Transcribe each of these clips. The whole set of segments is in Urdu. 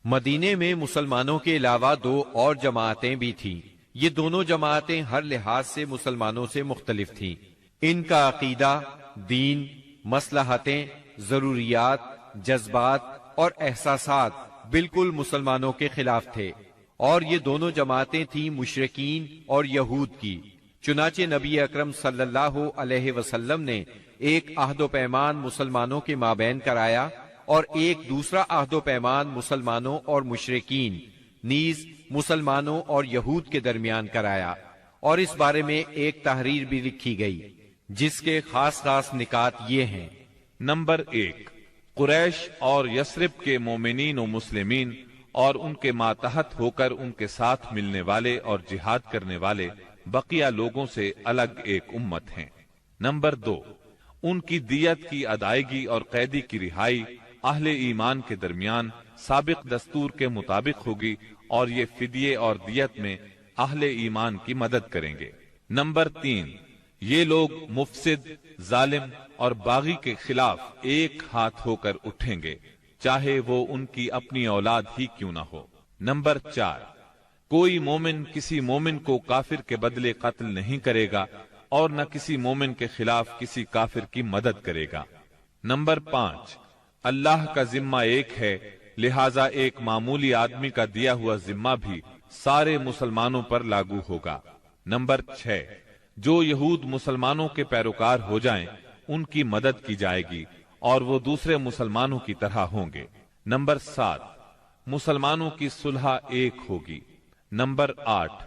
مدینے میں مسلمانوں کے علاوہ دو اور جماعتیں بھی تھیں۔ یہ دونوں جماعتیں ہر لحاظ سے مسلمانوں سے مختلف تھیں۔ ان کا عقیدہ، دین، مصلحتیں، ضروریات، جذبات اور احساسات بالکل مسلمانوں کے خلاف تھے، اور یہ دونوں جماعتیں تھیں مشرکین اور یہود کی۔ چنانچہ نبی اکرم صلی اللہ علیہ وسلم نے ایک عہد و پیمان مسلمانوں کے مابین کرایا اور ایک دوسرا عہد و پیمان مسلمانوں اور مشرکین نیز مسلمانوں اور یہود کے درمیان کرایا، اور اس بارے میں ایک تحریر بھی لکھی گئی جس کے خاص خاص نکات یہ ہیں۔ نمبر 1، قریش اور یثرب کے مومنین و مسلمین اور ان کے ماتحت ہو کر ان کے ساتھ ملنے والے اور جہاد کرنے والے بقیہ لوگوں سے الگ ایک امت ہیں۔ نمبر 2، ان کی دیت کی ادائیگی اور قیدی کی رہائی اہل ایمان کے درمیان سابق دستور کے مطابق ہوگی، اور یہ فدیے اور دیت میں اہل ایمان کی مدد کریں گے۔ نمبر 3، یہ لوگ مفسد، ظالم اور باغی کے خلاف ایک ہاتھ ہو کر اٹھیں گے، چاہے وہ ان کی اپنی اولاد ہی کیوں نہ ہو۔ نمبر 4، کوئی مومن کسی مومن کو کافر کے بدلے قتل نہیں کرے گا اور نہ کسی مومن کے خلاف کسی کافر کی مدد کرے گا۔ نمبر 5، اللہ کا ذمہ ایک ہے، لہذا ایک معمولی آدمی کا دیا ہوا ذمہ بھی سارے مسلمانوں پر لاگو ہوگا۔ نمبر 6، جو یہود مسلمانوں کے پیروکار ہو جائیں ان کی مدد کی جائے گی اور وہ دوسرے مسلمانوں کی طرح ہوں گے۔ نمبر 7، مسلمانوں کی صلح ایک ہوگی۔ نمبر 8،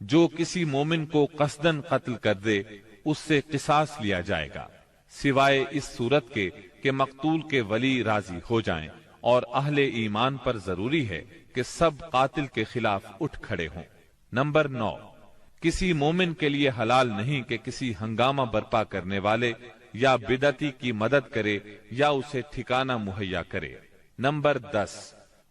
جو کسی مومن کو قصدن قتل کر دے اس سے قصاص لیا جائے گا، سوائے اس صورت کے کہ مقتول کے ولی راضی ہو جائیں، اور اہل ایمان پر ضروری ہے کہ سب قاتل کے خلاف اٹھ کھڑے ہوں۔ نمبر 9، کسی مومن کے لیے حلال نہیں کہ کسی ہنگامہ برپا کرنے والے یا بدعتی کی مدد کرے یا اسے ٹھکانہ مہیا کرے۔ نمبر 10،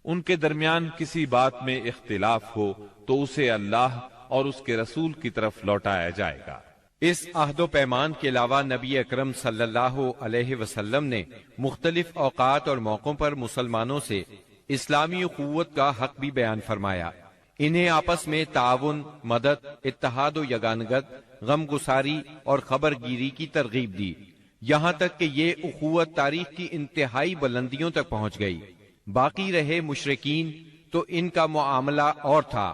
ان کے درمیان کسی بات میں اختلاف ہو تو اسے اللہ اور اس کے رسول کی طرف لوٹایا جائے گا۔ اس عہد و پیمان کے علاوہ نبی اکرم صلی اللہ علیہ وسلم نے مختلف اوقات اور موقعوں پر مسلمانوں سے اسلامی اخوت کا حق بھی بیان فرمایا۔ انہیں آپس میں تعاون، مدد، اتحاد و یگانگت، غم گساری اور خبر گیری کی ترغیب دی، یہاں تک کہ یہ اخوت تاریخ کی انتہائی بلندیوں تک پہنچ گئی۔ باقی رہے مشرکین تو ان کا معاملہ اور تھا۔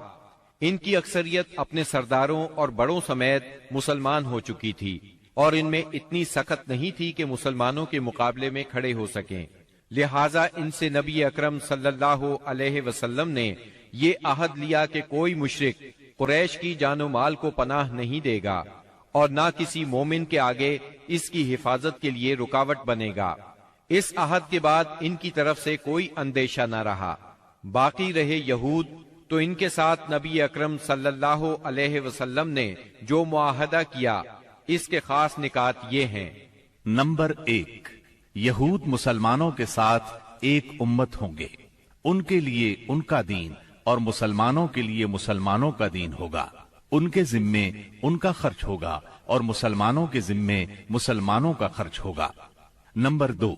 ان کی اکثریت اپنے سرداروں اور بڑوں سمیت مسلمان ہو چکی تھی، اور ان میں اتنی سخت نہیں تھی کہ مسلمانوں کے مقابلے میں کھڑے ہو سکیں، لہٰذا ان سے نبی اکرم صلی اللہ علیہ وسلم نے یہ عہد لیا کہ کوئی مشرک قریش کی جان و مال کو پناہ نہیں دے گا اور نہ کسی مومن کے آگے اس کی حفاظت کے لیے رکاوٹ بنے گا۔ اس عہد کے بعد ان کی طرف سے کوئی اندیشہ نہ رہا۔ باقی رہے یہود تو ان کے ساتھ نبی اکرم صلی اللہ علیہ وسلم نے جو معاہدہ کیا اس کے خاص نکات یہ ہیں۔ نمبر 1، یہود مسلمانوں کے ساتھ ایک امت ہوں گے، ان کے لیے ان کا دین اور مسلمانوں کے لیے مسلمانوں کا دین ہوگا، ان کے ذمے ان کا خرچ ہوگا اور مسلمانوں کے ذمے مسلمانوں کا خرچ ہوگا۔ نمبر 2،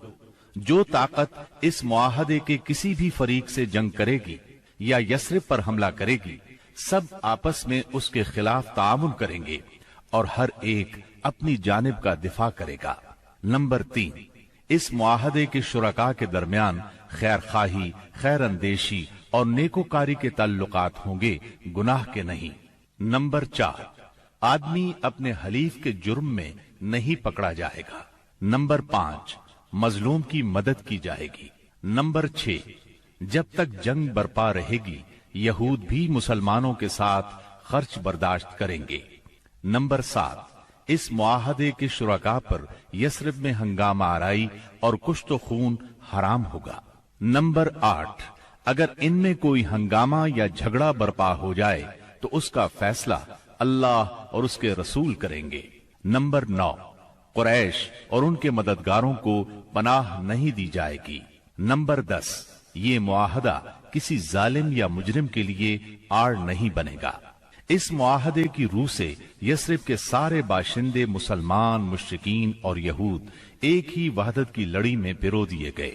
جو طاقت اس معاہدے کے کسی بھی فریق سے جنگ کرے گی یا یثرب پر حملہ کرے گی، سب آپس میں اس کے خلاف تعاون کریں گے اور ہر ایک اپنی جانب کا دفاع کرے گا۔ نمبر 3، اس معاہدے کے شرکاء کے درمیان خیر خواہی، خیر اندیشی اور نیکوکاری کے تعلقات ہوں گے، گناہ کے نہیں۔ نمبر 4، آدمی اپنے حلیف کے جرم میں نہیں پکڑا جائے گا۔ نمبر 5، مظلوم کی مدد کی جائے گی۔ نمبر 6، جب تک جنگ برپا رہے گی یہود بھی مسلمانوں کے ساتھ خرچ برداشت کریں گے۔ نمبر 7، اس معاہدے کے شرکاء پر یثرب میں ہنگامہ آرائی اور کشت و خون حرام ہوگا۔ نمبر 8، اگر ان میں کوئی ہنگامہ یا جھگڑا برپا ہو جائے تو اس کا فیصلہ اللہ اور اس کے رسول کریں گے۔ نمبر 9، قریش اور ان کے مددگاروں کو پناہ نہیں دی جائے گی۔ نمبر 10، یہ معاہدہ کسی ظالم یا مجرم کے لیے آڑ نہیں بنے گا۔ اس معاہدے کی روح سے یثرب کے سارے باشندے مسلمان، مشرکین اور یہود ایک ہی وحدت کی لڑی میں پرو دیے گئے۔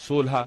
16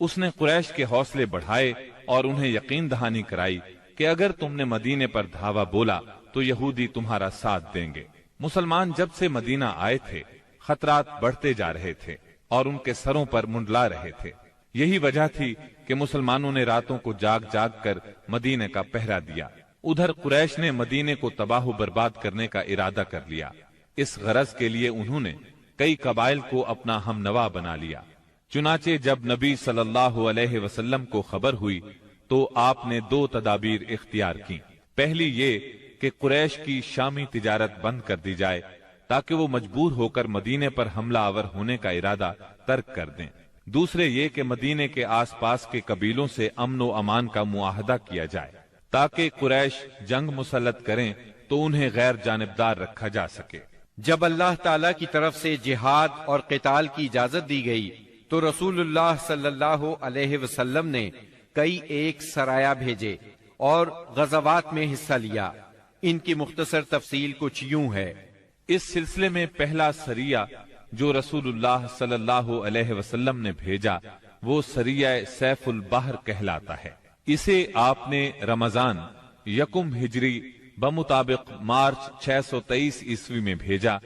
اس نے قریش کے حوصلے بڑھائے اور انہیں یقین دہانی کرائی کہ اگر تم نے مدینے پر دھاوا بولا تو یہودی تمہارا ساتھ دیں گے۔ مسلمان جب سے مدینہ آئے تھے خطرات بڑھتے جا رہے تھے اور ان کے سروں پر منڈلا رہے تھے۔ یہی وجہ تھی کہ مسلمانوں نے راتوں کو جاگ جاگ کر مدینے کا پہرا دیا۔ ادھر قریش نے مدینے کو تباہ و برباد کرنے کا ارادہ کر لیا۔ اس غرض کے لیے انہوں نے کئی قبائل کو اپنا ہم نوا بنا لیا۔ چنانچہ جب نبی صلی اللہ علیہ وسلم کو خبر ہوئی تو آپ نے 2 تدابیر اختیار کی۔ پہلی یہ کہ قریش کی شامی تجارت بند کر دی جائے تاکہ وہ مجبور ہو کر مدینے پر حملہ آور ہونے کا ارادہ ترک کر دیں۔ دوسرے یہ کہ مدینے کے آس پاس کے قبیلوں سے امن و امان کا معاہدہ کیا جائے تاکہ قریش جنگ مسلط کریں تو انہیں غیر جانبدار رکھا جا سکے۔ جب اللہ تعالی کی طرف سے جہاد اور قتال کی اجازت دی گئی تو رسول اللہ صلی اللہ علیہ وسلم نے کئی ایک سرایہ بھیجے اور غزوات میں حصہ لیا۔ ان کی مختصر تفصیل کچھ یوں ہے۔ اس سلسلے میں پہلا سریہ جو رسول اللہ صلی اللہ علیہ وسلم نے بھیجا وہ سریہ سیف البحر کہلاتا ہے۔ اسے آپ نے رمضان یکم ہجری بمطابق مارچ 623 عیسوی میں بھیجا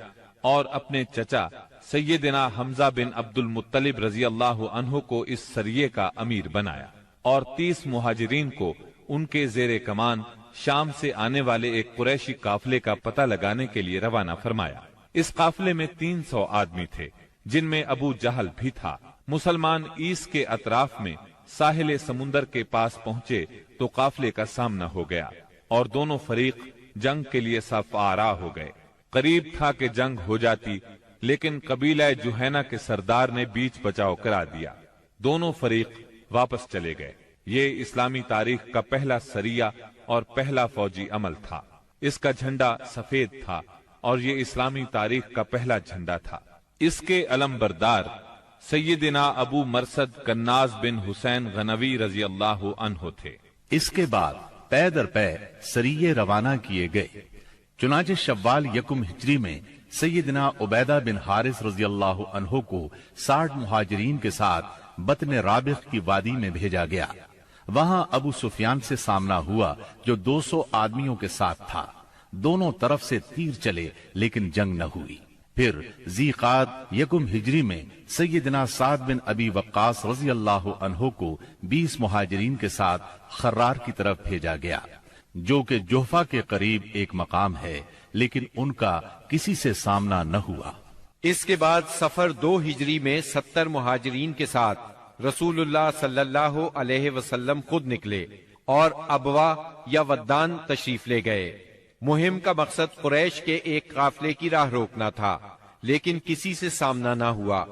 اور اپنے چچا سیدنا حمزہ بن عبد المطلب رضی اللہ عنہ کو اس سریے کا امیر بنایا اور 30 مہاجرین کو ان کے زیر کمان شام سے آنے والے ایک قریشی قافلے کا پتہ لگانے کے لیے روانہ فرمایا۔ اس قافلے میں 300 آدمی تھے جن میں ابو جہل بھی تھا۔ مسلمان ایس کے اطراف میں ساحل سمندر کے پاس پہنچے تو قافلے کا سامنا ہو گیا اور دونوں فریق جنگ کے لیے صف آرا ہو گئے۔ قریب تھا کہ جنگ ہو جاتی لیکن قبیلہ جوہینا کے سردار نے بیچ بچاؤ کرا دیا۔ دونوں فریق واپس چلے گئے۔ یہ اسلامی تاریخ کا پہلا سریہ اور پہلا فوجی عمل تھا۔ اس کا جھنڈا سفید تھا اور یہ اسلامی تاریخ کا پہلا جھنڈا تھا۔ اس کے علم بردار سیدنا ابو مرصد کناز بن حسین غنوی رضی اللہ عنہ تھے۔ اس کے بعد پے در پے سریے روانہ کیے گئے۔ چنانچہ شوال یکم ہجری میں سیدنا عبیدہ بن حارث رضی اللہ عنہ کو 60 مہاجرین کے ساتھ بطن رابغ کی وادی میں بھیجا گیا۔ وہاں ابو سفیان سے سامنا ہوا جو 200 آدمیوں کے ساتھ تھا۔ دونوں طرف سے تیر چلے لیکن جنگ نہ ہوئی۔ پھر ذی قعد یکم ہجری میں سیدنا سعد بن ابی وقاص رضی اللہ عنہ کو 20 مہاجرین کے ساتھ خرار کی طرف بھیجا گیا جو کہ جوفا کے قریب ایک مقام ہے، لیکن ان کا کسی سے سامنا نہ ہوا۔ اس کے بعد سفر 2 ہجری میں 70 مہاجرین کے ساتھ رسول اللہ صلی اللہ علیہ وسلم خود نکلے اور ابوا یا ودان تشریف لے گئے۔ مہم کا مقصد قریش کے ایک قافلے کی راہ روکنا تھا، لیکن کسی سے سامنا نہ ہوا۔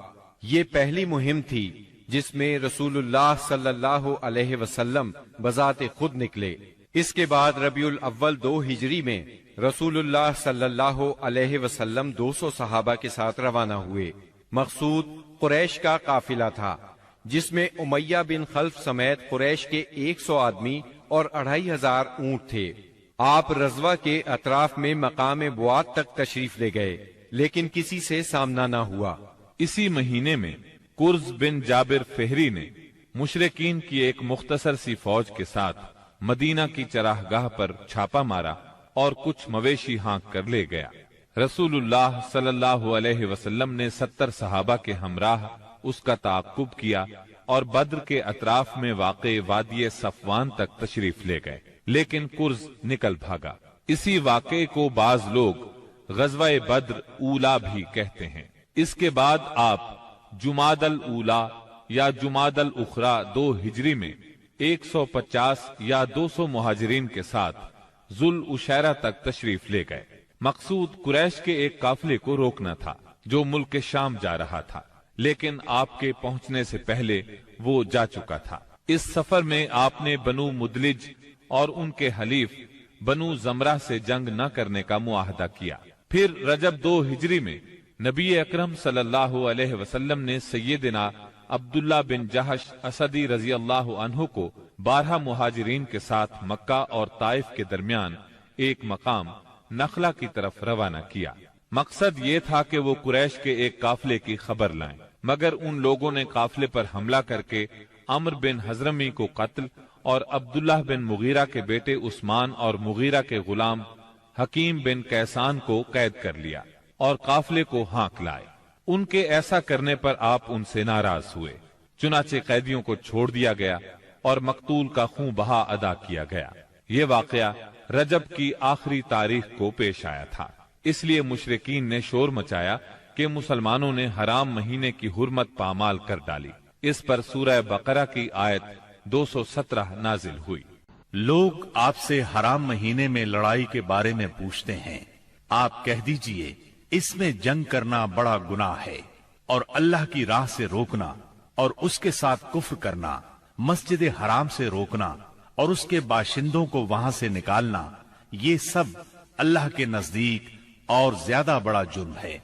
یہ پہلی مہم تھی جس میں رسول اللہ صلی اللہ علیہ وسلم بذات خود نکلے۔ اس کے بعد ربیع الاول 2 ہجری میں رسول اللہ صلی اللہ علیہ وسلم 200 صحابہ کے ساتھ روانہ ہوئے۔ مقصود قریش کا قافلہ تھا جس میں امیہ بن خلف سمیت قریش کے 100 آدمی اور 2500 اونٹ تھے۔ آپ رضوہ کے اطراف میں مقام بواد تک تشریف لے گئے لیکن کسی سے سامنا نہ ہوا۔ اسی مہینے میں کرز بن جابر فہری نے مشرکین کی ایک مختصر سی فوج کے ساتھ مدینہ کی چراہ گاہ پر چھاپا مارا اور کچھ مویشی ہانک کر لے گیا۔ رسول اللہ صلی اللہ علیہ وسلم نے 70 صحابہ کے ہمراہ اس کا تعاقب کیا اور بدر کے اطراف میں واقع وادی صفوان تک تشریف لے گئے، لیکن کرز نکل بھاگا۔ اسی واقعے کو بعض لوگ غزوہ بدر اولا بھی کہتے ہیں۔ اس کے بعد آپ جمادی الاولا یا جمادی الاخری 2 ہجری میں 150 یا 200 مہاجرین کے ساتھ ذوالعشیرہ تک تشریف لے گئے۔ مقصود قریش کے ایک قافلے کو روکنا تھا جو ملک شام جا رہا تھا، لیکن آپ کے پہنچنے سے پہلے وہ جا چکا تھا۔ اس سفر میں آپ نے بنو مدلج اور ان کے حلیف بنو زمرہ سے جنگ نہ کرنے کا معاہدہ کیا۔ پھر رجب 2 ہجری میں نبی اکرم صلی اللہ علیہ وسلم نے سیدنا عبداللہ بن جہش اسدی رضی اللہ عنہ کو 12 مہاجرین کے ساتھ مکہ اور طائف کے درمیان ایک مقام نخلہ کی طرف روانہ کیا۔ مقصد یہ تھا کہ وہ قریش کے ایک قافلے کی خبر لائیں، مگر ان لوگوں نے قافلے پر حملہ کر کے عمر بن حضرمی کو قتل اور عبداللہ بن مغیرہ کے بیٹے عثمان اور مغیرہ کے غلام حکیم بن کیسان کو قید کر لیا اور قافلے کو ہانک لائے۔ ان کے ایسا کرنے پر آپ ان سے ناراض ہوئے، چنانچہ قیدیوں کو چھوڑ دیا گیا اور مقتول کا خون بہا ادا کیا گیا۔ یہ واقعہ رجب کی آخری تاریخ کو پیش آیا تھا، اس لیے مشرکین نے شور مچایا کہ مسلمانوں نے حرام مہینے کی حرمت پامال کر ڈالی۔ اس پر سورہ بقرہ کی آیت 217 نازل ہوئی۔ لوگ آپ سے حرام مہینے میں لڑائی کے بارے میں پوچھتے ہیں، آپ کہہ دیجئے اس میں جنگ کرنا بڑا گناہ ہے، اور اللہ کی راہ سے روکنا اور اس کے ساتھ کفر کرنا، مسجد حرام سے روکنا اور اس کے باشندوں کو وہاں سے نکالنا، یہ سب اللہ کے نزدیک اور زیادہ بڑا جرم ہے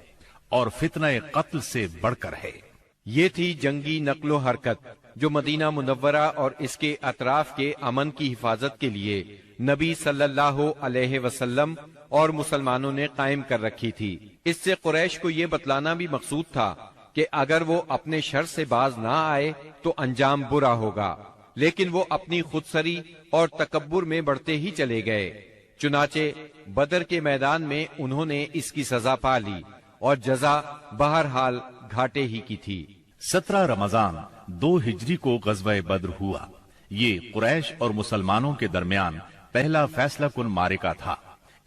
اور فتنہ قتل سے بڑھ کر ہے۔ یہ تھی جنگی نقل و حرکت جو مدینہ منورہ اور اس کے اطراف کے امن کی حفاظت کے لیے نبی صلی اللہ علیہ وسلم اور مسلمانوں نے قائم کر رکھی تھی۔ اس سے قریش کو یہ بتلانا بھی مقصود تھا کہ اگر وہ اپنے شر سے باز نہ آئے تو انجام برا ہوگا، لیکن وہ اپنی خودسری اور تکبر میں بڑھتے ہی چلے گئے۔ چنانچہ بدر کے میدان میں انہوں نے اس کی سزا پا لی اور جزا بہرحال گھاٹے ہی کی تھی۔ 17 رمضان 2 ہجری کو غزوہ بدر ہوا۔ یہ قریش اور مسلمانوں کے درمیان پہلا فیصلہ کن معرکہ تھا۔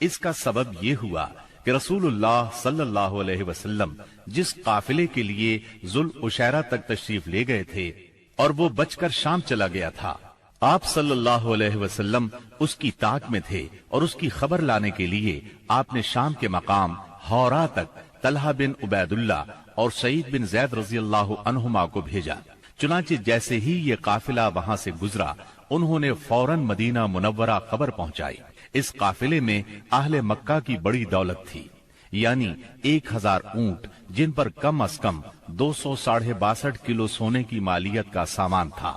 اس کا سبب یہ ہوا کہ رسول اللہ صلی اللہ علیہ وسلم جس قافلے کے لیے ذوالعشیرہ تک تشریف لے گئے تھے اور وہ بچ کر شام چلا گیا تھا، آپ صلی اللہ علیہ وسلم اس کی طاق میں تھے اور اس کی خبر لانے کے لیے آپ نے شام کے مقام ہورا تک طلحہ بن عبید اللہ اور سعید بن زید رضی اللہ عنہما کو بھیجا۔ چنانچہ جیسے ہی یہ قافلہ وہاں سے گزرا، انہوں نے فوراً مدینہ منورہ خبر پہنچائی۔ اس قافلے میں اہل مکہ کی بڑی دولت تھی، یعنی 1000 اونٹ جن پر کم از کم 262 کلو سونے کی مالیت کا سامان تھا،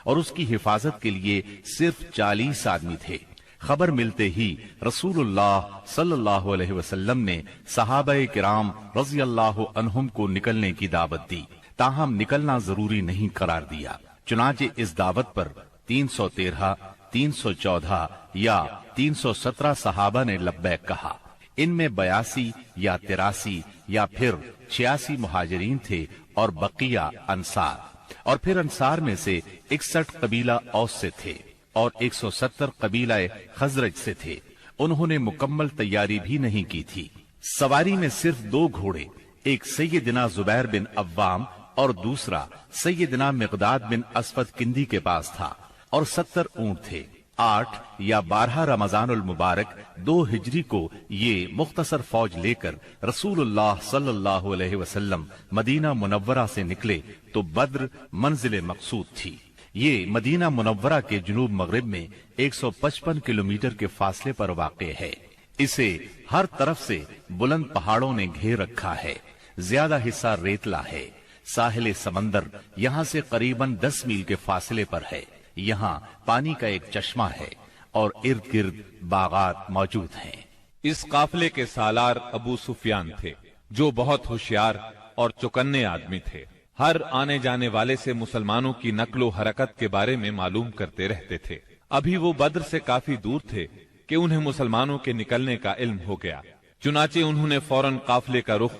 اور اس کی حفاظت کے لیے صرف 40 آدمی تھے۔ خبر ملتے ہی رسول اللہ صلی اللہ علیہ وسلم نے صحابہ کرام رضی اللہ عنہم کو نکلنے کی دعوت دی، تاہم نکلنا ضروری نہیں قرار دیا۔ چنانچہ اس دعوت پر 313، 314 یا 317 صحابہ نے لبیک کہا۔ ان میں 82 یا 83 یا پھر 86 مہاجرین تھے اور بقیہ انصار، اور پھر انصار میں سے 61 قبیلہ اوس سے تھے اور 170 قبیلہ خزرج سے تھے۔ انہوں نے مکمل تیاری بھی نہیں کی تھی۔ سواری میں صرف 2 گھوڑے، ایک سیدنا زبیر بن عوام اور دوسرا سیدنا مقداد بن اسود کندی کے پاس تھا، اور 70 اونٹ تھے۔ 8 یا 12 رمضان المبارک 2 ہجری کو یہ مختصر فوج لے کر رسول اللہ صلی اللہ علیہ وسلم مدینہ منورہ سے نکلے تو بدر منزل مقصود تھی۔ یہ مدینہ منورہ کے جنوب مغرب میں 155 کلومیٹر کے فاصلے پر واقع ہے۔ اسے ہر طرف سے بلند پہاڑوں نے گھیر رکھا ہے، زیادہ حصہ ریتلا ہے۔ ساحل سمندر یہاں سے قریباً 10 میل کے فاصلے پر ہے۔ یہاں پانی کا ایک چشمہ ہے اور ارد گرد باغات موجود ہیں۔ اس قافلے کے سالار ابو سفیان تھے، جو بہت ہوشیار اور چوکنے آدمی تھے۔ ہر آنے جانے والے سے مسلمانوں کی نقل و حرکت کے بارے میں معلوم کرتے رہتے تھے۔ ابھی وہ بدر سے کافی دور تھے کہ انہیں مسلمانوں کے نکلنے کا علم ہو گیا۔ چنانچہ انہوں نے فوراً قافلے کا رخ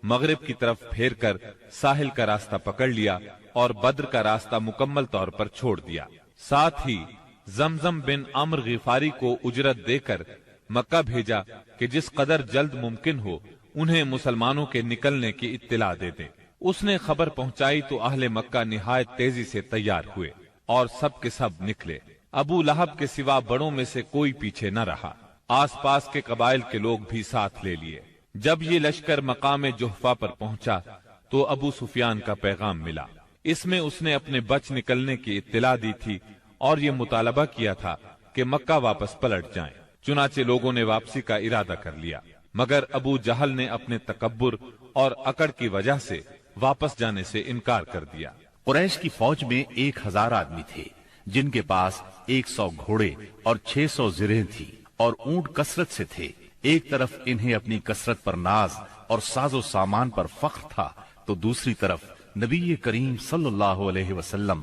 مغرب کی طرف پھیر کر ساحل کا راستہ پکڑ لیا اور بدر کا راستہ مکمل طور پر چھوڑ دیا۔ ساتھ ہی زمزم بن عمرو غفاری کو اجرت دے کر مکہ بھیجا کہ جس قدر جلد ممکن ہو انہیں مسلمانوں کے نکلنے کی اطلاع دے دیں۔ اس نے خبر پہنچائی تو اہل مکہ نہایت تیزی سے تیار ہوئے اور سب کے سب نکلے۔ ابو لہب کے سوا بڑوں میں سے کوئی پیچھے نہ رہا۔ آس پاس کے قبائل کے لوگ بھی ساتھ لے لیے۔ جب یہ لشکر مقام جحفہ پر پہنچا تو ابو سفیان کا پیغام ملا۔ اس میں اس نے اپنے بچ نکلنے کی اطلاع دی تھی اور یہ مطالبہ کیا تھا کہ مکہ واپس پلٹ جائیں۔ چنانچہ لوگوں نے واپسی کا ارادہ کر لیا، مگر ابو جہل نے اپنے تکبر اور اکڑ کی وجہ سے واپس جانے سے انکار کر دیا۔ قریش کی فوج میں 1000 آدمی تھے، جن کے پاس 100 گھوڑے اور 600 زرہیں تھی اور اونٹ کثرت سے تھے۔ ایک طرف انہیں اپنی کثرت پر ناز اور ساز و سامان پر فخر تھا، تو دوسری طرف نبی کریم صلی اللہ علیہ وسلم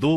2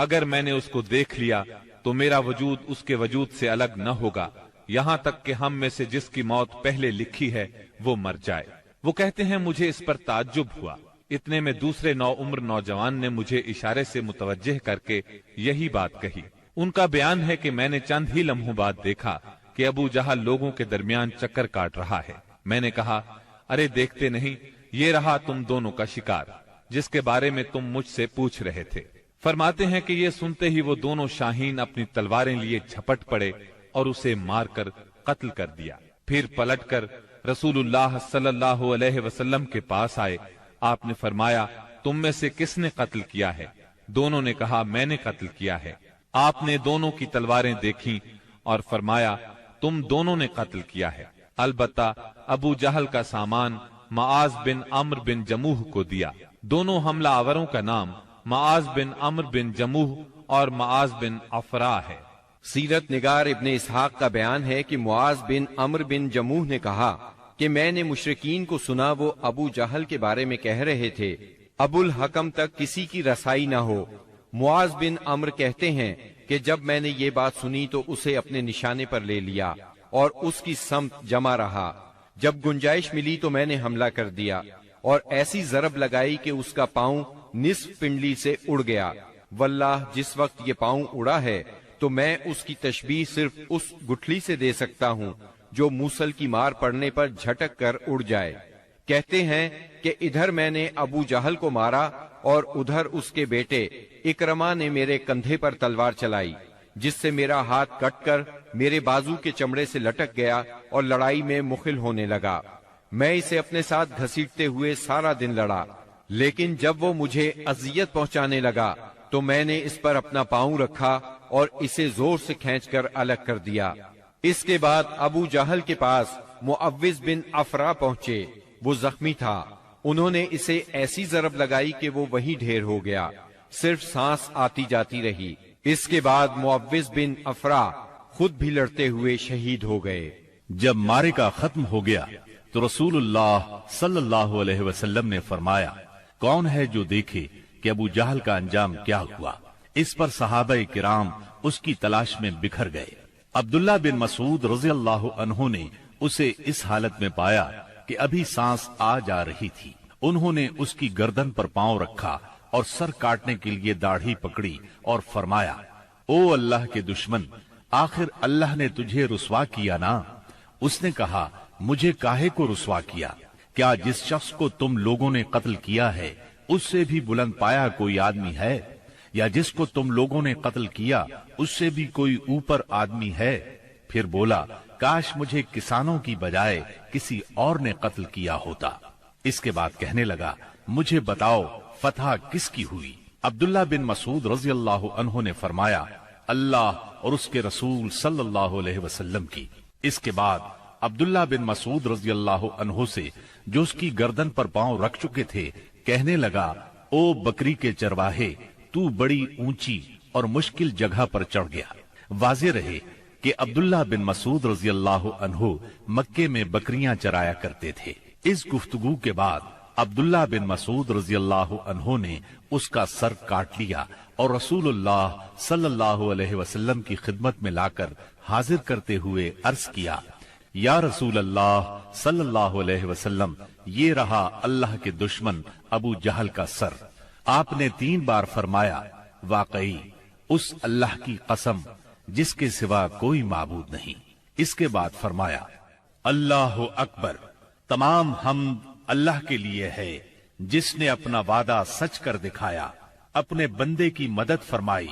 اگر میں نے اس کو دیکھ لیا تو میرا وجود اس کے وجود سے الگ نہ ہوگا، یہاں تک کہ ہم میں سے جس کی موت پہلے لکھی ہے وہ مر جائے۔ وہ کہتے ہیں مجھے اس پر تعجب ہوا، اتنے میں دوسرے نو عمر نوجوان نے مجھے اشارے سے متوجہ کر کے یہی بات کہی۔ ان کا بیان ہے کہ میں نے چند ہی لمحوں بعد دیکھا کہ ابو جہل لوگوں کے درمیان چکر کاٹ رہا ہے۔ میں نے کہا، ارے دیکھتے نہیں، یہ رہا تم دونوں کا شکار جس کے بارے میں تم مجھ سے پوچھ رہے تھے۔ فرماتے ہیں کہ یہ سنتے ہی وہ دونوں شاہین اپنی تلواریں لیے جھپٹ پڑے اور اسے مار کر قتل کر دیا۔ پھر پلٹ کر رسول اللہ صلی اللہ علیہ وسلم کے پاس آئے۔ آپ نے فرمایا، تم میں سے کس نے قتل کیا ہے؟ دونوں نے کہا، میں نے قتل کیا ہے۔ آپ نے دونوں کی تلواریں دیکھیں اور فرمایا، تم دونوں نے قتل کیا ہے، البتہ ابو جہل کا سامان معاذ بن عمرو بن جموح کو دیا۔ دونوں حملہ آوروں کا نام معاذ بن عمرو بن جموح اور معاذ بن افرا ہے۔ سیرت نگار ابن اسحاق کا بیان ہے کہ معاذ بن عمرو بن جموح نے کہا کہ میں نے مشرکین کو سنا وہ ابو جہل کے بارے میں کہہ رہے تھے، ابو الحکم تک کسی کی رسائی نہ ہو۔ معاذ بن عمرو کہتے ہیں کہ جب میں نے یہ بات سنی تو اسے اپنے نشانے پر لے لیا اور اس کی سمت جمع رہا۔ جب گنجائش ملی تو میں نے حملہ کر دیا اور ایسی ضرب لگائی کہ اس کا پاؤں نصف پنڈلی سے اڑ گیا۔ واللہ جس وقت یہ پاؤں اڑا ہے تو میں اس کی تشبیہ صرف اس گٹھلی سے دے سکتا ہوں جو موصل کی مار پڑنے پر جھٹک کر اڑ جائے۔ کہتے ہیں کہ ادھر میں نے ابو جہل کو مارا اور ادھر اس کے بیٹے اکرما نے میرے کندھے پر تلوار چلائی، جس سے میرا ہاتھ کٹ کر میرے بازو کے چمڑے سے لٹک گیا اور لڑائی میں مخل ہونے لگا۔ میں اسے اپنے ساتھ گھسیٹتے ہوئے سارا دن لڑا، لیکن جب وہ مجھے اذیت پہنچانے لگا تو میں نے اس پر اپنا پاؤں رکھا اور اسے زور سے کھینچ کر الگ کر دیا۔ اس کے بعد ابو جہل کے پاس معوذ بن افرا پہنچے، وہ زخمی تھا۔ انہوں نے اسے ایسی ضرب لگائی کہ وہ وہیں ڈھیر ہو گیا، صرف سانس آتی جاتی رہی۔ اس کے بعد معوذ بن افرا خود بھی لڑتے ہوئے شہید ہو گئے۔ جب معرکہ ختم ہو گیا تو رسول اللہ صلی اللہ علیہ وسلم نے فرمایا، کون ہے جو دیکھے کہ ابو جہل کا انجام کیا ہوا؟ اس پر صحابہ کرام اس کی تلاش میں بکھر گئے۔ عبداللہ بن مسعود رضی اللہ عنہ نے اسے اس حالت میں پایا کہ ابھی سانس آ جا رہی تھی۔ انہوں نے اس کی گردن پر پاؤں رکھا اور سر کاٹنے کے لیے داڑھی پکڑی اور فرمایا، او اللہ کے دشمن، آخر اللہ نے تجھے رسوا کیا نا؟ اس نے کہا، مجھے کاہے کو رسوا کیا؟ کیا جس شخص کو تم لوگوں نے قتل کیا ہے اس سے بھی بلند پایا کوئی آدمی ہے؟ یا جس کو تم لوگوں نے قتل کیا اس سے بھی کوئی اوپر آدمی ہے؟ پھر بولا، کاش مجھے کسانوں کی بجائے کسی اور نے قتل کیا ہوتا۔ اس کے بعد کہنے لگا، مجھے بتاؤ فتح کس کی ہوئی؟ عبداللہ بن مسعود رضی اللہ عنہ نے فرمایا، اللہ اور اس کے رسول صلی اللہ علیہ وسلم کی۔ اس کے بعد عبداللہ بن مسعود رضی اللہ عنہ سے جو اس کی گردن پر پاؤں رکھ چکے تھے کہنے لگا، او بکری کے چرواہے، تو بڑی اونچی اور مشکل جگہ پر چڑھ گیا۔ واضح رہے کہ عبداللہ بن مسعود رضی اللہ عنہ مکے میں بکریاں چرایا کرتے تھے۔ اس گفتگو کے بعد عبداللہ بن مسعود رضی اللہ عنہ نے اس کا سر کاٹ لیا اور رسول اللہ صلی اللہ علیہ وسلم کی خدمت میں لا کر حاضر کرتے ہوئے عرض کیا، یا رسول اللہ صلی اللہ علیہ وسلم، یہ رہا اللہ کے دشمن ابو جہل کا سر۔ آپ نے 3 بار فرمایا، واقعی اس اللہ کی قسم جس کے سوا کوئی معبود نہیں۔ اس کے بعد فرمایا، اللہ اکبر، تمام حمد اللہ کے لیے ہے جس نے اپنا وعدہ سچ کر دکھایا، اپنے بندے کی مدد فرمائی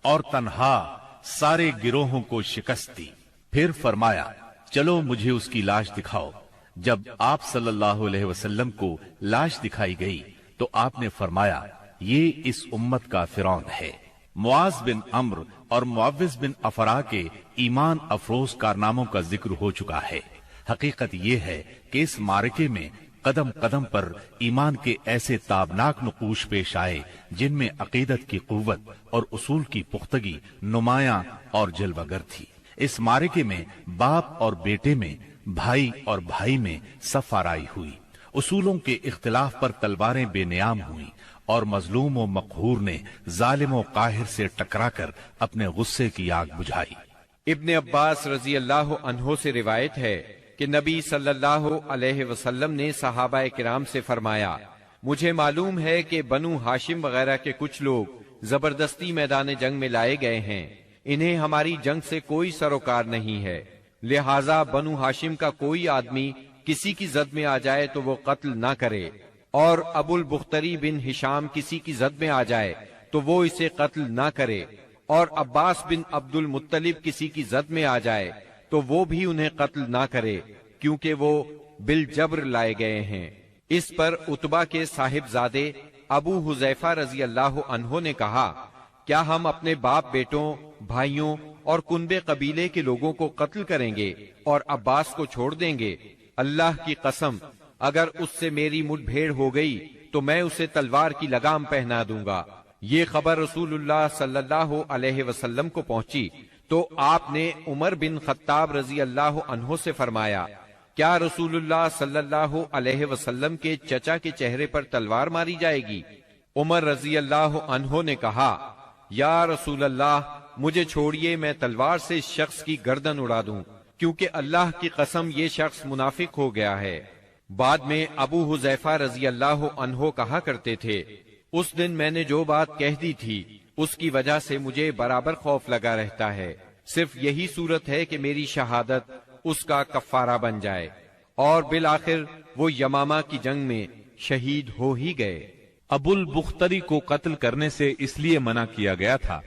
اور تنہا سارے گروہوں کو شکست دی۔ پھر فرمایا، چلو مجھے اس کی لاش دکھاؤ۔ جب آپ صلی اللہ علیہ وسلم کو لاش دکھائی گئی تو آپ نے فرمایا، یہ اس امت کا فرعون ہے۔ معاذ بن عمرو اور معوذ بن افرا کے ایمان افروز کارناموں کا ذکر ہو چکا ہے۔ حقیقت یہ ہے کہ اس معرکے میں قدم قدم پر ایمان کے ایسے تابناک نقوش پیش آئے جن میں عقیدت کی قوت اور اصول کی پختگی نمایاں اور جلوگر تھی۔ اس معرکے میں باپ اور بیٹے میں، بھائی اور بھائی میں صف آرائی ہوئی۔ اصولوں کے اختلاف پر تلواریں بے نیام ہوئیں اور مظلوم و مقہور نے ظالم و قاہر سے ٹکرا کر اپنے غصے کی آگ بجھائی۔ ابن عباس رضی اللہ عنہ سے روایت ہے کہ نبی صلی اللہ علیہ وسلم نے صحابہ کرام سے فرمایا، مجھے معلوم ہے کہ بنو ہاشم وغیرہ کے کچھ لوگ زبردستی میدان جنگ میں لائے گئے ہیں، انہیں ہماری جنگ سے کوئی سروکار نہیں ہے، لہذا بنو ہاشم کا کوئی آدمی کسی کی زد میں آ جائے تو وہ قتل نہ کرے، اور ابو البختری بن ہشام کسی کی زد میں آ جائے تو وہ اسے قتل نہ کرے، اور عباس بن عبد المطلب کسی کی زد میں آ جائے تو وہ بھی انہیں قتل نہ کرے، کیونکہ وہ بالجبر لائے گئے ہیں۔ اس پر عتبہ کے صاحبزادے ابو حذیفہ رضی اللہ عنہ نے کہا، کیا ہم اپنے باپ بیٹوں، بھائیوں اور کنبے قبیلے کے لوگوں کو قتل کریں گے اور عباس کو چھوڑ دیں گے؟ اللہ کی قسم، اگر اس سے میری مٹ بھیڑ ہو گئی تو میں اسے تلوار کی لگام پہنا دوں گا۔ یہ خبر رسول اللہ صلی اللہ علیہ وسلم کو پہنچی تو آپ نے عمر بن خطاب رضی اللہ عنہ سے فرمایا، کیا رسول اللہ صلی اللہ علیہ وسلم کے چچا کے چہرے پر تلوار ماری جائے گی؟ عمر رضی اللہ عنہ نے کہا، یا رسول اللہ، مجھے چھوڑیے، میں تلوار سے اس شخص کی گردن اڑا دوں، کیونکہ اللہ کی قسم یہ شخص منافق ہو گیا ہے۔ بعد میں ابو حذیفہ رضی اللہ عنہ کہا کرتے تھے، اس دن میں نے جو بات کہہ دی تھی اس کی وجہ سے مجھے برابر خوف لگا رہتا ہے، صرف یہی صورت ہے کہ میری شہادت اس کا کفارہ بن جائے، اور بالآخر وہ یمامہ کی جنگ میں شہید ہو ہی گئے۔ ابو البختری کو قتل کرنے سے اس لیے منع کیا گیا تھا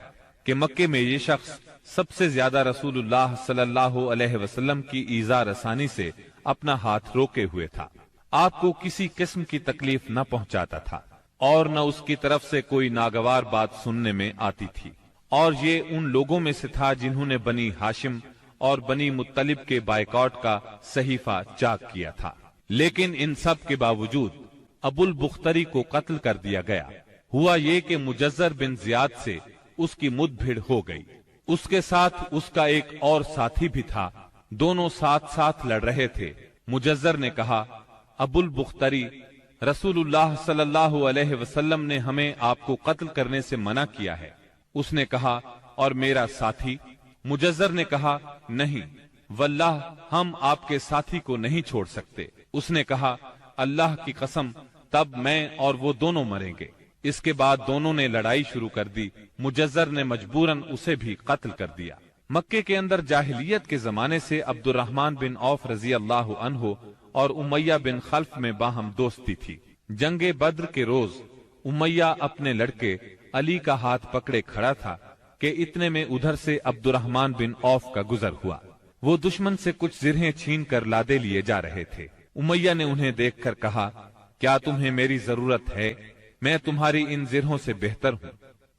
کہ مکے میں یہ شخص سب سے زیادہ رسول اللہ صلی اللہ علیہ وسلم کی ایذا رسانی سے اپنا ہاتھ روکے ہوئے تھا، آپ کو کسی قسم کی تکلیف نہ پہنچاتا تھا اور نہ اس کی طرف سے کوئی ناگوار بات سننے میں آتی تھی، اور یہ ان لوگوں میں سے تھا جنہوں نے بنی ہاشم اور بنی مطلب کے بائیکاٹ کا صحیفہ چاک کیا تھا۔ لیکن ان سب کے باوجود ابو البختری کو قتل کر دیا گیا۔ ہوا یہ کہ مجزر بن زیاد سے اس کی مد بھیڑ ہو گئی، اس کے ساتھ اس کا ایک اور ساتھی بھی تھا، دونوں ساتھ ساتھ لڑ رہے تھے۔ مجزر نے کہا، ابو البختری، رسول اللہ صلی اللہ علیہ وسلم نے ہمیں آپ کو قتل کرنے سے منع کیا ہے۔ اس نے کہا، اور میرا ساتھی؟ مجزر نے کہا، نہیں واللہ ہم آپ کے ساتھی کو نہیں چھوڑ سکتے۔ اس نے کہا، اللہ کی قسم، تب میں اور وہ دونوں مریں گے۔ اس کے بعد دونوں نے لڑائی شروع کر دی، مجزر نے مجبوراً اسے بھی قتل کر دیا۔ مکے کے اندر جاہلیت کے زمانے سے عبد الرحمن بن عوف رضی اللہ عنہ اور امیہ بن خلف میں باہم دوستی تھی۔ جنگ بدر کے روز امیہ اپنے لڑکے علی کا ہاتھ پکڑے کھڑا تھا کہ اتنے میں ادھر سے عبد الرحمن بن عوف کا گزر ہوا۔ وہ دشمن سے کچھ زرہیں چھین کر لادے لیے جا رہے تھے۔ امیہ نے انہیں دیکھ کر کہا، کیا تمہیں میری ضرورت ہے؟ میں تمہاری ان زرہوں سے بہتر ہوں،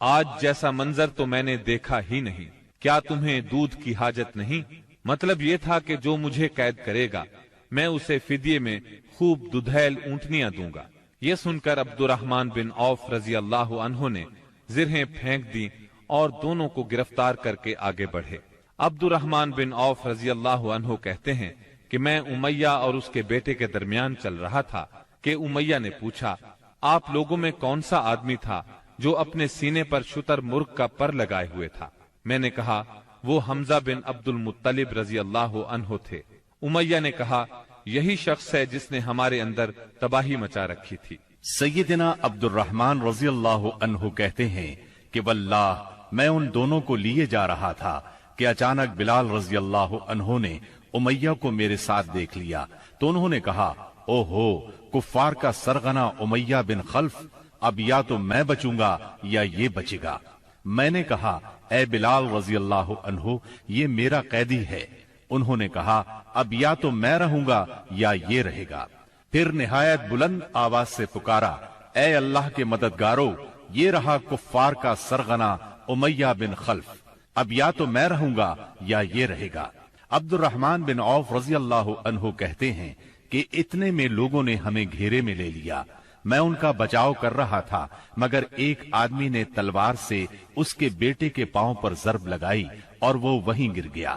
آج جیسا منظر تو میں نے دیکھا ہی نہیں۔ کیا تمہیں دودھ کی حاجت نہیں؟ مطلب یہ تھا کہ جو مجھے قید کرے گا میں اسے فدیے میں خوب ددھیل اونٹنیاں دوں گا۔ یہ سن کر عبد الرحمن بن عوف رضی اللہ عنہ نے زرہیں پھینک دی اور دونوں کو گرفتار کر کے آگے بڑھے۔ عبد الرحمن بن عوف رضی اللہ عنہ کہتے ہیں کہ میں امیہ اور اس کے بیٹے کے درمیان چل رہا تھا کہ امیہ نے پوچھا، آپ لوگوں میں کون سا آدمی تھا جو اپنے سینے پر شتر مرغ کا پر لگائے ہوئے تھا؟ میں نے کہا، وہ حمزہ بن عبد المطلب رضی اللہ عنہ تھے۔ امیہ نے کہا، یہی شخص ہے جس نے ہمارے اندر تباہی مچا رکھی تھی۔ سیدنا عبد الرحمن رضی اللہ عنہ کہتے ہیں کہ واللہ میں ان دونوں کو لیے جا رہا تھا کہ اچانک بلال رضی اللہ عنہ نے امیہ کو میرے ساتھ دیکھ لیا تو انہوں نے کہا، او ہو، کفار کا سرغنہ امیہ بن خلف، اب یا تو میں بچوں گا یا یہ بچے گا۔ میں نے کہا، اے بلال رضی اللہ عنہ، یہ میرا قیدی ہے۔ انہوں نے کہا، اب یا تو میں رہوں گا یا یہ رہے گا۔ پھر نہایت بلند آواز سے پکارا، اے اللہ کے مددگارو، یہ رہا کفار کا سرغنہ امیہ بن خلف، اب یا تو میں رہوں گا یا یہ رہے گا۔ عبد الرحمن بن عوف رضی اللہ عنہ کہتے ہیں کہ اتنے میں لوگوں نے ہمیں گھیرے میں لے لیا۔ میں ان کا بچاؤ کر رہا تھا مگر ایک آدمی نے تلوار سے اس کے بیٹے کے پاؤں پر ضرب لگائی اور وہ وہیں گر گیا۔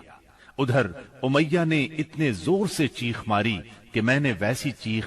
ادھر امیہ نے اتنے زور سے چیخ ماری کہ میں نے ویسی چیخ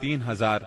3000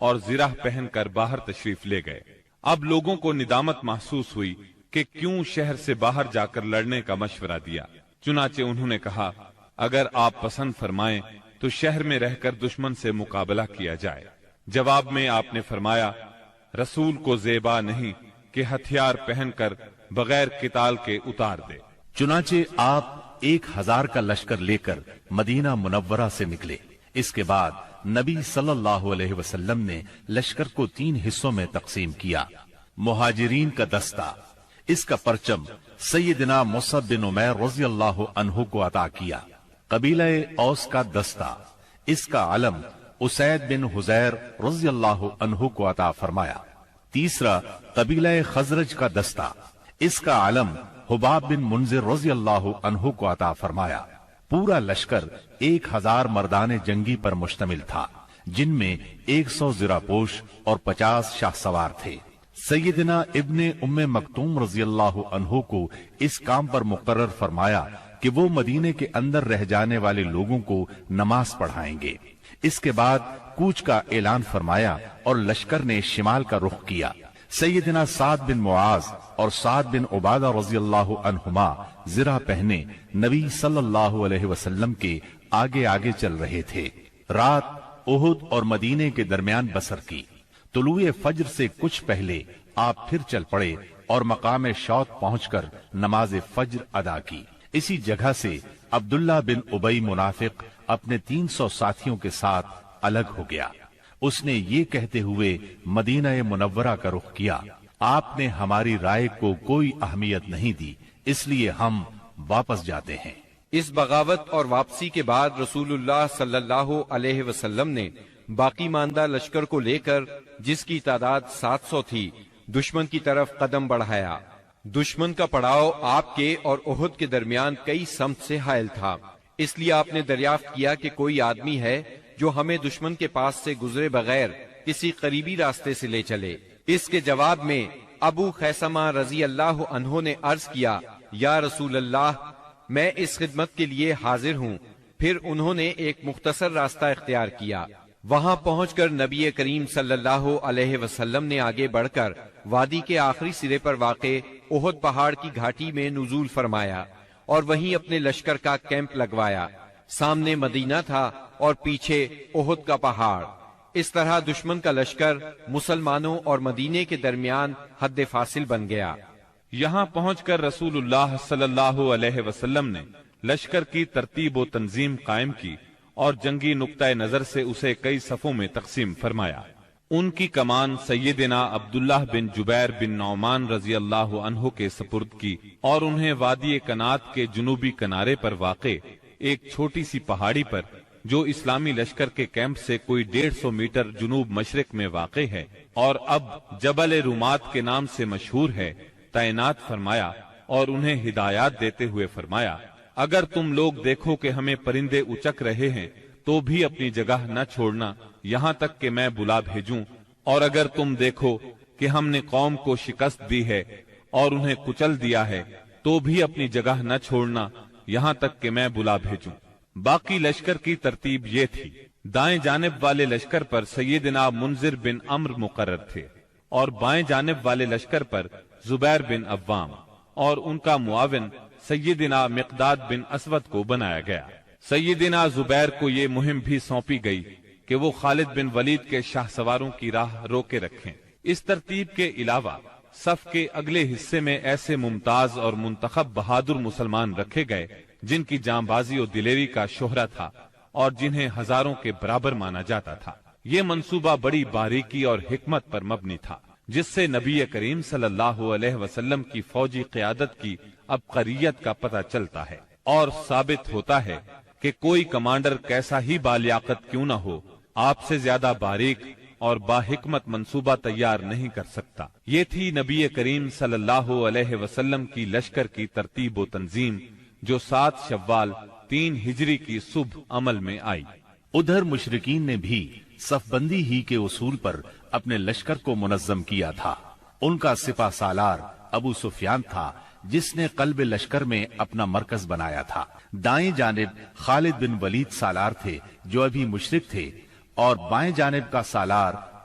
اور زرہ پہن کر باہر تشریف لے گئے۔ اب لوگوں کو ندامت محسوس ہوئی کہ کیوں شہر سے باہر جا کر لڑنے کا مشورہ دیا۔ چنانچہ انہوں نے کہا اگر آپ پسند فرمائیں تو شہر میں رہ کر دشمن سے مقابلہ کیا جائے۔ جواب میں آپ نے فرمایا رسول کو زیبا نہیں کہ ہتھیار پہن کر بغیر قتال کے اتار دے۔ چنانچہ آپ 1000 کا لشکر لے کر مدینہ منورہ سے نکلے۔ اس کے بعد نبی صلی اللہ علیہ وسلم نے لشکر کو 3 حصوں میں تقسیم کیا۔ مہاجرین کا دستہ، اس کا پرچم سیدنا مصعب بن عمیر رضی اللہ عنہ کو عطا کیا۔ قبیلہ اوس کا دستہ، اس کا علم اسید بن حزیر رضی اللہ عنہ کو عطا فرمایا۔ تیسرا قبیلہ خزرج کا دستہ، اس کا علم حباب بن منذر رضی اللہ عنہ کو عطا فرمایا۔ پورا لشکر 1000 مردان جنگی پر مشتمل تھا، جن میں 100 زرہ پوش اور 50 شاہ سوار تھے۔ سیدنا ابن ام مکتوم رضی اللہ عنہ کو اس کام پر مقرر فرمایا کہ وہ مدینے کے اندر رہ جانے والے لوگوں کو نماز پڑھائیں گے۔ اس کے بعد کوچ کا اعلان فرمایا اور لشکر نے شمال کا رخ کیا۔ سیدنا سعد بن معاذ اور سعد بن عبادہ رضی اللہ عنہما زرہ پہنے نبی صلی اللہ علیہ وسلم کے آگے آگے چل رہے تھے۔ رات احد اور مدینے کے درمیان بسر کی۔ طلوع فجر سے کچھ پہلے آپ پھر چل پڑے اور مقام شوط پہنچ کر نماز فجر ادا کی۔ اسی جگہ سے عبداللہ بن ابی منافق اپنے 300 ساتھیوں کے ساتھ الگ ہو گیا۔ اس نے یہ کہتے ہوئے مدینہ منورہ کا رخ کیا، آپ نے ہماری رائے کو کوئی اہمیت نہیں دی، اس لیے ہم واپس جاتے ہیں۔ اس بغاوت اور واپسی کے بعد رسول اللہ صلی اللہ علیہ وسلم نے باقی ماندہ لشکر کو لے کر، جس کی تعداد 700 تھی، دشمن کی طرف قدم بڑھایا۔ دشمن کا پڑاؤ آپ کے اور احد کے درمیان کئی سمت سے حائل تھا، اس لیے آپ نے دریافت کیا کہ کوئی آدمی ہے جو ہمیں دشمن کے پاس سے گزرے بغیر کسی قریبی راستے سے لے چلے۔ اس کے جواب میں ابو خیثمہ رضی اللہ عنہ نے عرض کیا یا رسول اللہ، میں اس خدمت کے لیے حاضر ہوں۔ پھر انہوں نے ایک مختصر راستہ اختیار کیا۔ وہاں پہنچ کر نبی کریم صلی اللہ علیہ وسلم نے آگے بڑھ کر وادی کے آخری سرے پر واقع احد پہاڑ کی گھاٹی میں نزول فرمایا اور وہیں اپنے لشکر کا کیمپ لگوایا۔ سامنے مدینہ تھا اور پیچھے احد کا پہاڑ۔ اس طرح دشمن کا لشکر مسلمانوں اور مدینے کے درمیان حد فاصل بن گیا۔ یہاں پہنچ کر رسول اللہ صلی اللہ علیہ وسلم نے لشکر کی ترتیب و تنظیم قائم کی اور جنگی نقطۂ نظر سے اسے کئی صفوں میں تقسیم فرمایا۔ ان کی کمان سیدنا عبداللہ بن جبیر بن نعمان رضی اللہ عنہ کے سپرد کی اور انہیں وادی کنات کے جنوبی کنارے پر واقع ایک چھوٹی سی پہاڑی پر، جو اسلامی لشکر کے کیمپ سے کوئی 150 میٹر جنوب مشرق میں واقع ہے اور اب جبل رومات کے نام سے مشہور ہے، تعینات فرمایا اور انہیں ہدایات دیتے ہوئے فرمایا اگر تم لوگ دیکھو کہ ہمیں پرندے اچک رہے ہیں تو بھی اپنی جگہ نہ چھوڑنا یہاں تک کہ میں بلا بھیجوں، اور اگر تم دیکھو کہ ہم نے قوم کو شکست دی ہے اور انہیں کچل دیا ہے تو بھی اپنی جگہ نہ چھوڑنا یہاں تک کہ میں بلا بھیجوں۔ باقی لشکر کی ترتیب یہ تھی: دائیں جانب والے لشکر پر سیدنا منذر بن عمرو مقرر تھے اور بائیں جانب والے لشکر پر زبیر بن عوام اور ان کا معاون سیدنا مقداد بن اسود کو بنایا گیا۔ سیدنا زبیر کو یہ مہم بھی سونپی گئی کہ وہ خالد بن ولید کے شاہ سواروں کی راہ روکے رکھیں۔ اس ترتیب کے علاوہ صف کے اگلے حصے میں ایسے ممتاز اور منتخب بہادر مسلمان رکھے گئے جن کی جانبازی و دلیری کا شہرہ تھا اور جنہیں ہزاروں کے برابر مانا جاتا تھا۔ یہ منصوبہ بڑی باریکی اور حکمت پر مبنی تھا، جس سے نبی کریم صلی اللہ علیہ وسلم کی فوجی قیادت کی عبقریت کا پتہ چلتا ہے اور ثابت ہوتا ہے کہ کوئی کمانڈر کیسا ہی بالیاقت کیوں نہ ہو، آپ سے زیادہ باریک اور باحکمت منصوبہ تیار نہیں کر سکتا۔ یہ تھی نبی کریم صلی اللہ علیہ وسلم کی لشکر کی ترتیب و تنظیم، جو 7 شوال 3 ہجری کی صبح عمل میں آئی۔ ادھر مشرکین نے بھی صف بندی ہی کے اصول پر اپنے لشکر کو منظم کیا تھا۔ ان کا سپہ سالار ابو سفیان تھا، جس نے قلب لشکر میں اپنا مرکز بنایا تھا۔ دائیں جانب خالد بن ولید سالار تھے جو ابھی مشرک تھے، اور بائیں جانب کا سالار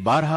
12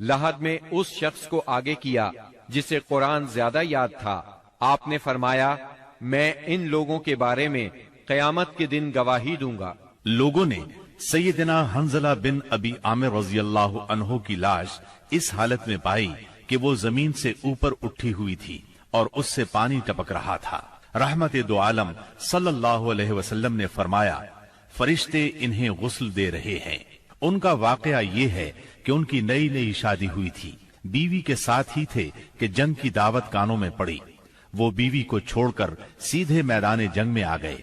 لحد میں اس شخص کو آگے کیا جسے قرآن زیادہ یاد تھا۔ آپ نے فرمایا میں ان لوگوں کے بارے میں قیامت کے دن گواہی دوں گا۔ لوگوں نے سیدنا حنظلہ بن ابی عامر رضی اللہ عنہ کی لاش اس حالت میں پائی کہ وہ زمین سے اوپر اٹھی ہوئی تھی اور اس سے پانی ٹپک رہا تھا۔ رحمت دو عالم صلی اللہ علیہ وسلم نے فرمایا فرشتے انہیں غسل دے رہے ہیں۔ ان کا واقعہ یہ ہے کہ ان کی نئی نئی شادی ہوئی تھی، بیوی کے ساتھ ہی تھے کہ جنگ کی دعوت کانوں میں پڑی۔ وہ بیوی کو چھوڑ کر سیدھے میدان جنگ میں آ گئے،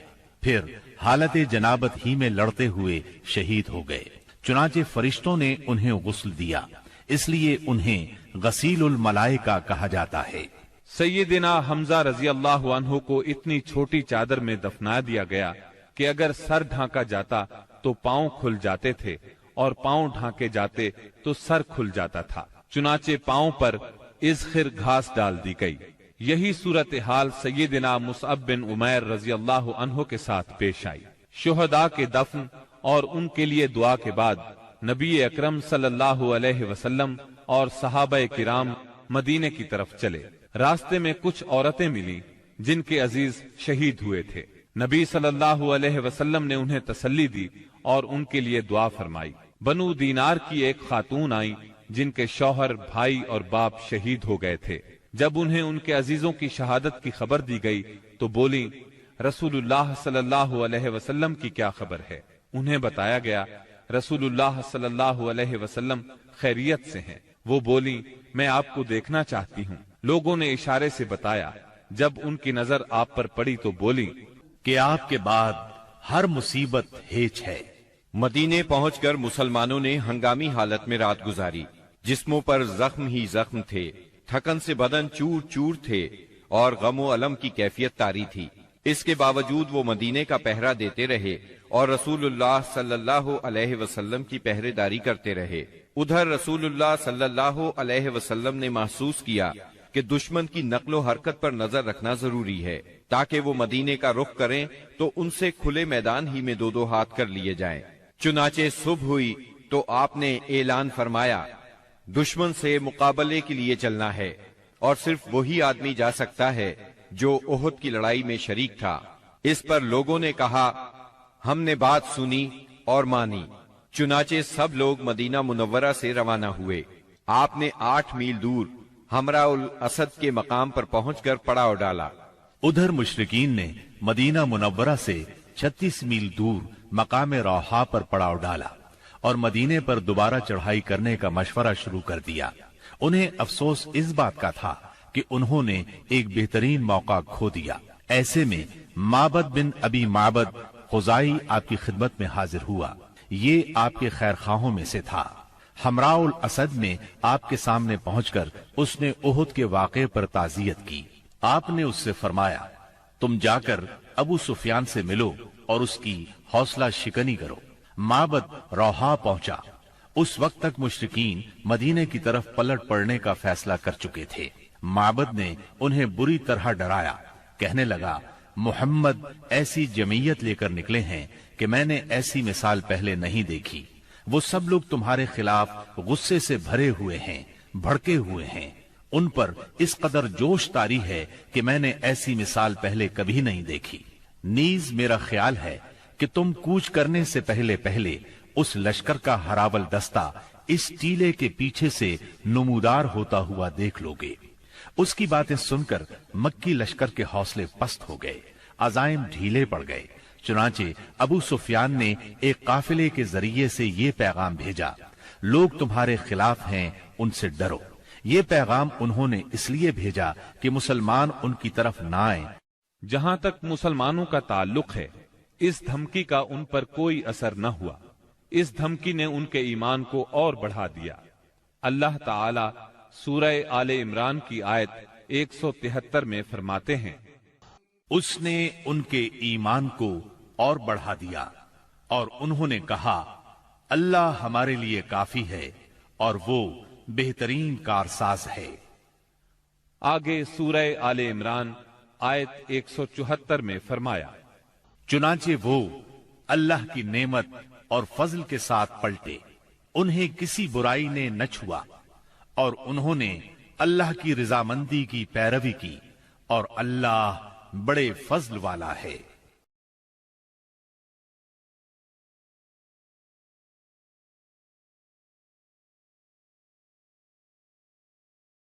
پھر حالت جنابت ہی میں لڑتے ہوئے شہید ہو گئے۔ چنانچہ فرشتوں نے انہیں غسل دیا، اس لیے انہیں غسیل الملائکہ کہا جاتا ہے۔ سیدنا حمزہ رضی اللہ عنہ کو اتنی چھوٹی چادر میں دفنا دیا گیا کہ اگر سر ڈھانکا جاتا تو پاؤں کھل جاتے تھے اور پاؤں ڈھانکے جاتے تو سر کھل جاتا تھا۔ چنانچہ پاؤں پر ازخر گھاس ڈال دی گئی۔ یہی صورتحال سیدنا مصعب بن عمیر رضی اللہ عنہ کے ساتھ پیش آئی۔ شہداء کے دفن اور ان کے لیے دعا کے بعد نبی اکرم صلی اللہ علیہ وسلم اور صحابہ کرام مدینے کی طرف چلے۔ راستے میں کچھ عورتیں ملی جن کے عزیز شہید ہوئے تھے۔ نبی صلی اللہ علیہ وسلم نے انہیں تسلی دی اور ان کے لیے دعا فرمائی۔ بنو دینار کی ایک خاتون آئی جن کے شوہر، بھائی اور باپ شہید ہو گئے تھے۔ جب انہیں ان کے عزیزوں کی شہادت کی خبر دی گئی تو بولی رسول اللہ صلی اللہ علیہ وسلم کی کیا خبر ہے؟ انہیں بتایا گیا رسول اللہ صلی اللہ علیہ وسلم خیریت سے ہیں۔ وہ بولی میں آپ کو دیکھنا چاہتی ہوں۔ لوگوں نے اشارے سے بتایا۔ جب ان کی نظر آپ پر پڑی تو بولی کہ آپ کے بعد ہر مصیبت ہیچ ہے۔ مدینے پہنچ کر مسلمانوں نے ہنگامی حالت میں رات گزاری۔ جسموں پر زخم ہی زخم تھے، تھکن سے بدن چور چور تھے اور غم و الم کی کیفیت طاری تھی۔ اس کے باوجود وہ مدینے کا پہرا دیتے رہے اور رسول اللہ صلی اللہ علیہ وسلم کی پہرے داری کرتے رہے۔ ادھر رسول اللہ صلی اللہ علیہ وسلم نے محسوس کیا کہ دشمن کی نقل و حرکت پر نظر رکھنا ضروری ہے تاکہ وہ مدینے کا رخ کریں تو ان سے کھلے میدان ہی میں دو دو ہاتھ کر لیے جائیں۔ چنانچہ صبح ہوئی تو آپ نے اعلان فرمایا دشمن سے مقابلے کے لیے چلنا ہے اور صرف وہی آدمی جا سکتا ہے جو احد کی لڑائی میں شریک تھا۔ اس پر لوگوں نے کہا ہم نے بات سنی اور مانی۔ چنانچہ سب لوگ مدینہ منورہ سے روانہ ہوئے۔ آپ نے 8 میل دور حمراء الاسد کے مقام پر پہنچ کر پڑاؤ ڈالا۔ ادھر مشرکین نے مدینہ منورہ سے 36 میل دور مقام روحا پر پڑاؤ ڈالا اور مدینے پر دوبارہ چڑھائی کرنے کا مشورہ شروع کر دیا۔ انہیں افسوس اس بات کا تھا کہ انہوں نے ایک بہترین موقع کھو دیا۔ ایسے میں معبد بن ابی معبد خزائی آپ کی خدمت میں حاضر ہوا۔ یہ آپ کے خیر خواہوں میں سے تھا۔ حمراء الاسد میں آپ کے سامنے پہنچ کر اس نے احد کے واقعے پر تعزیت کی۔ آپ نے اس سے فرمایا تم جا کر ابو سفیان سے ملو اور اس کی حوصلہ شکنی کرو۔ معبد روحا پہنچا۔ اس وقت تک مشرکین مدینے کی طرف پلٹ پڑنے کا فیصلہ کر چکے تھے۔ معبد نے انہیں بری طرح ڈرایا، کہنے لگا محمد ایسی جمعیت لے کر نکلے ہیں کہ میں نے ایسی مثال پہلے نہیں دیکھی۔ وہ سب لوگ تمہارے خلاف غصے سے بھرے ہوئے ہیں، بھڑکے ہوئے ہیں۔ ان پر اس قدر جوش طاری ہے کہ میں نے ایسی مثال پہلے کبھی نہیں دیکھی۔ نیز میرا خیال ہے کہ تم کوچ کرنے سے پہلے اس لشکر کا ہراول دستہ اس ٹیلے کے پیچھے سے نمودار ہوتا ہوا دیکھ لو گے۔ اس کی باتیں سن کر مکی لشکر کے حوصلے پست ہو گئے، عزائم ڈھیلے پڑ گئے۔ چنانچہ ابو سفیان نے ایک قافلے کے ذریعے سے یہ پیغام بھیجا لوگ تمہارے خلاف ہیں، ان سے ڈرو۔ یہ پیغام انہوں نے اس لیے بھیجا کہ مسلمان ان کی طرف نہ آئیں۔ جہاں تک مسلمانوں کا تعلق ہے اس دھمکی کا ان پر کوئی اثر نہ ہوا۔ اس دھمکی نے ان کے ایمان کو اور بڑھا دیا۔ اللہ تعالی سورہ آل عمران کی آیت 173 میں فرماتے ہیں اس نے ان کے ایمان کو اور بڑھا دیا اور انہوں نے کہا اللہ ہمارے لیے کافی ہے اور وہ بہترین کارساز ہے۔ آگے سورہ آل عمران آیت 174 میں فرمایا چنانچہ وہ اللہ کی نعمت اور فضل کے ساتھ پلٹے، انہیں کسی برائی نے نہ چھوا اور انہوں نے اللہ کی رضامندی کی پیروی کی اور اللہ بڑے فضل والا ہے۔